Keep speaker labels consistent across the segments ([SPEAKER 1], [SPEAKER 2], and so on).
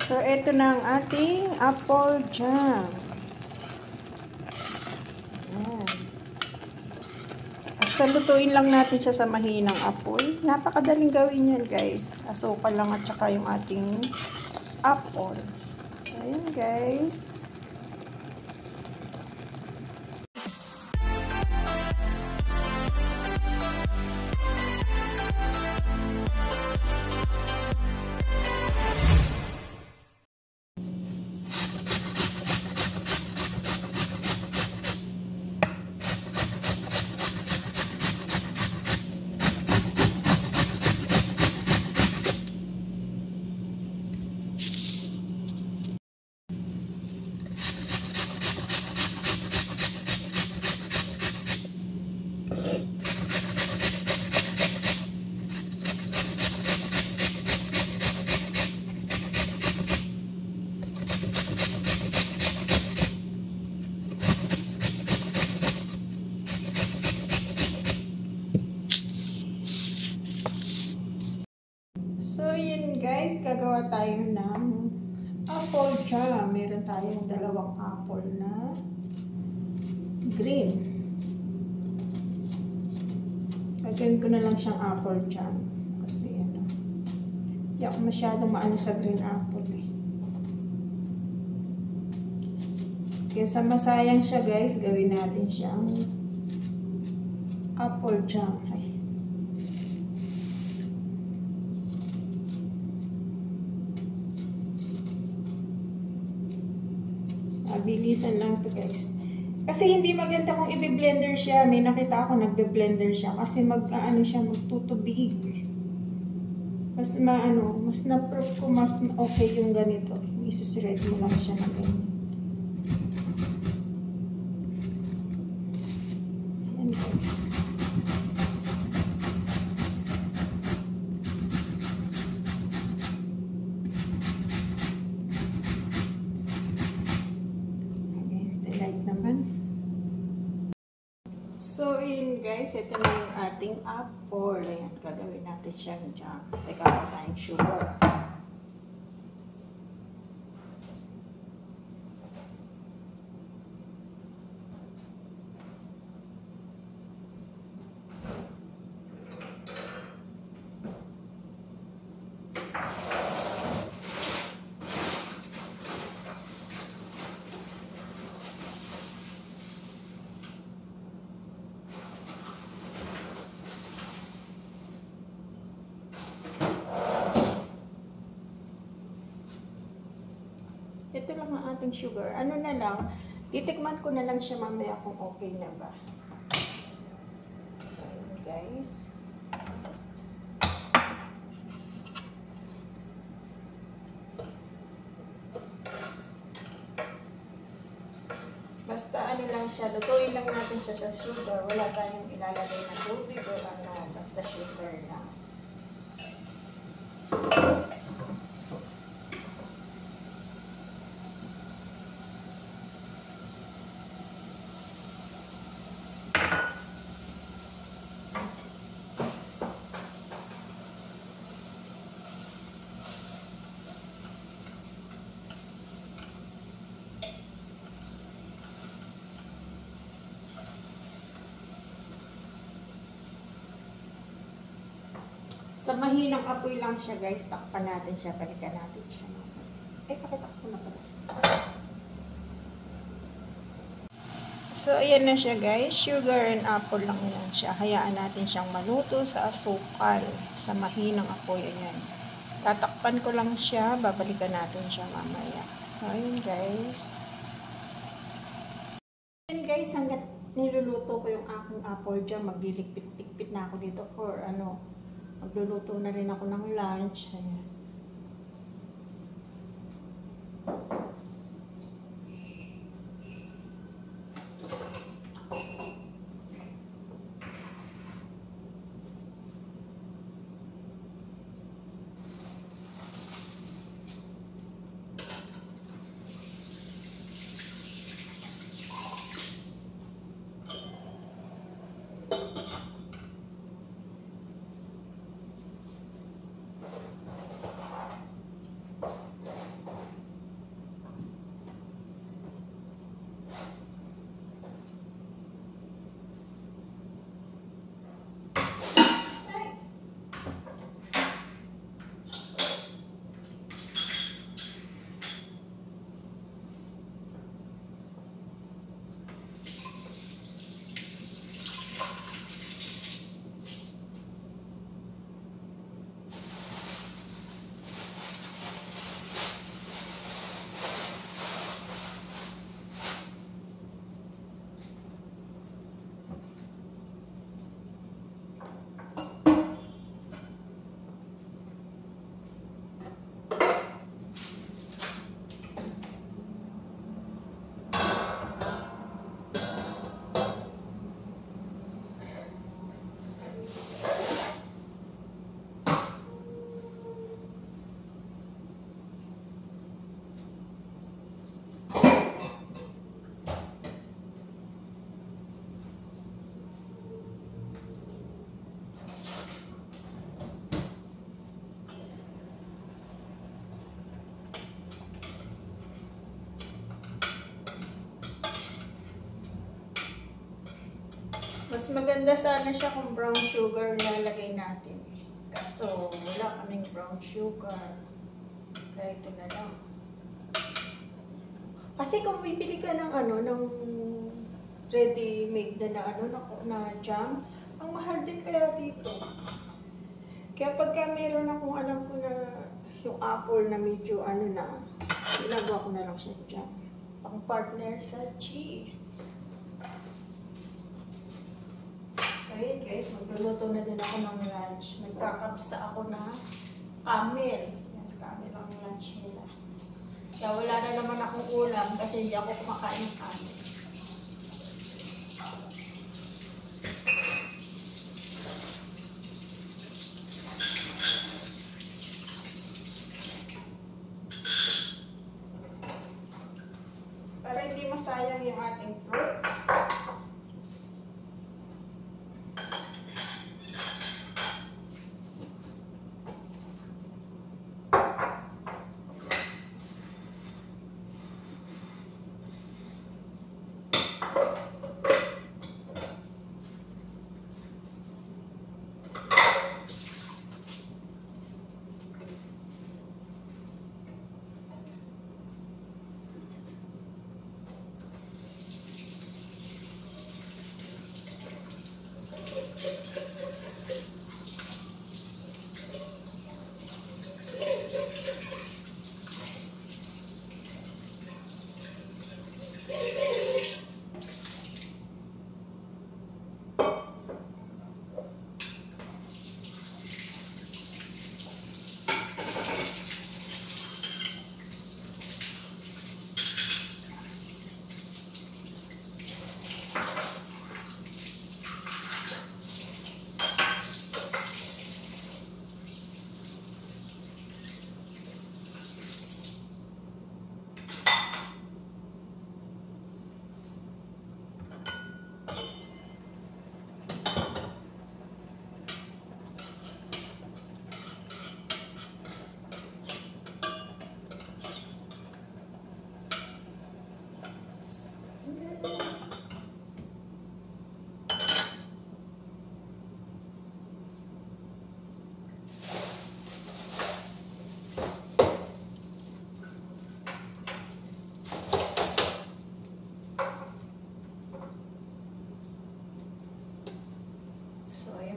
[SPEAKER 1] So, ito na ang ating apple jam. Ayan. Basta lutuin lang natin siya sa mahinang apoy. Napakadaling gawin yan, guys. Asukal lang at saka yung ating apple. So, ayan, guys. So, yun guys, gagawa tayo ng apple jam. Meron tayong dalawang apple na green. Lagyan ko na lang siyang apple jam. Kasi ano, hindi ako masyadong maano sa green apple eh. Kaya sa masayang siya guys, gawin natin siyang apple jam. Ay. Bilisan lang to guys. Kasi hindi maganda kung i-blender siya. May nakita ako nagbe-blender siya kasi mag-ano siya, magtutubig. Mas maano, mas na-proof ko mas okay yung ganito. Isi-shred mo lang siya ng ganyan. Ayan guys. So, yun guys, ito na yung ating apple. Ayan, gagawin natin siyang jam. Teka pa tayong sugar. Ito lang ang ating sugar. Ano na lang, titikman ko na lang siya mamaya kung okay na ba. So, guys. Basta ano lang siya, lutuin lang natin siya sa sugar. Wala tayong ilalagay na tubig o ano, basta sugar lang. Sa mahinang apoy lang siya guys, takpan natin siya, balikan natin siya. Pakita ko na pala. So, ayan na siya guys, sugar and apple lang yan siya. Hayaan natin siyang maluto sa asukal, sa mahinang apoy, ayan. Tatakpan ko lang siya, babalikan natin siya mamaya. So, ayan guys. Ayan guys, hanggat niluluto ko yung aking apple jam, magliligpit-ligpit na ako dito for ano, magluluto na rin ako ng lunch. Ayan. Mas maganda sana siya kung brown sugar lalagay natin. Kaso wala kaming brown sugar. Kaya ito na lang. Kasi kung bibili ka ng ng ready-made na jam, ang mahal din kaya dito. Kaya pagka meron akong alam ko na yung apple na medyo ginagawa ko na lang siya jam. Pang partner sa cheese. So yun guys, magluluto na din ako ng lunch. Magkakabsa ako na camel. Yan, camel ang lunch nila. Kaya wala na naman akong ulam kasi hindi ako kumakain ng camel. Para hindi masayang yung ating fruits.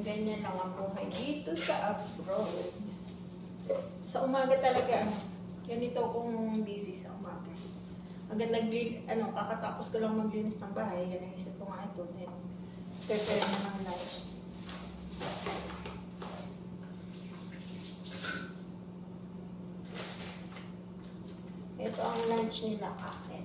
[SPEAKER 1] Ganyan lang ang buhay dito sa abroad. Sa umaga talaga, ganito kung busy sa umaga. Hanggang kakatapos ko lang maglinis ng bahay, yan ang isip ko nga ito. Then, prepare na ng lunch. Ito ang lunch nila akin.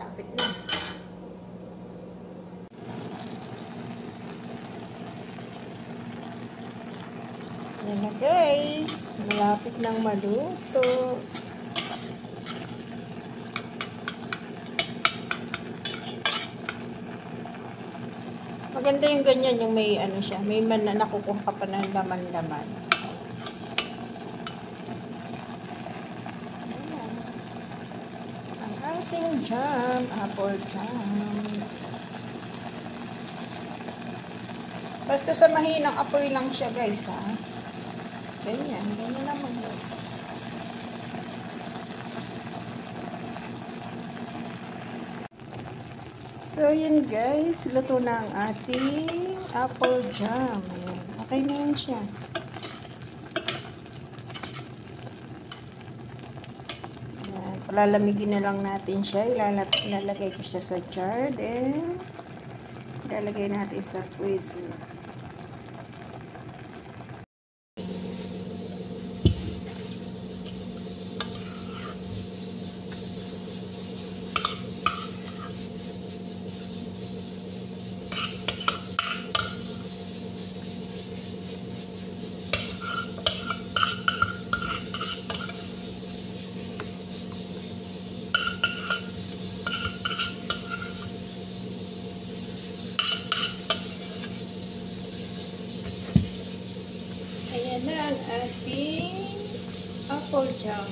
[SPEAKER 1] Lapit na. Ayan na guys, malapit nang maluto. Maganda yung ganyan, yung may ano siya, may man na nakukuha ka pa ng laman-laman. Ayan. Ang ating jam, apple jam. Basta sa mahinang apoy lang siya guys ha. Ganyan naman yun. So yun guys, luto na ang ating apple jam. Ayan. Okay na yun siya. Ayan. Palalamigin na lang natin siya. Ilalagay ko siya sa jar. Then ilalagay natin sa freezer. Ayan na ang ating apple jam.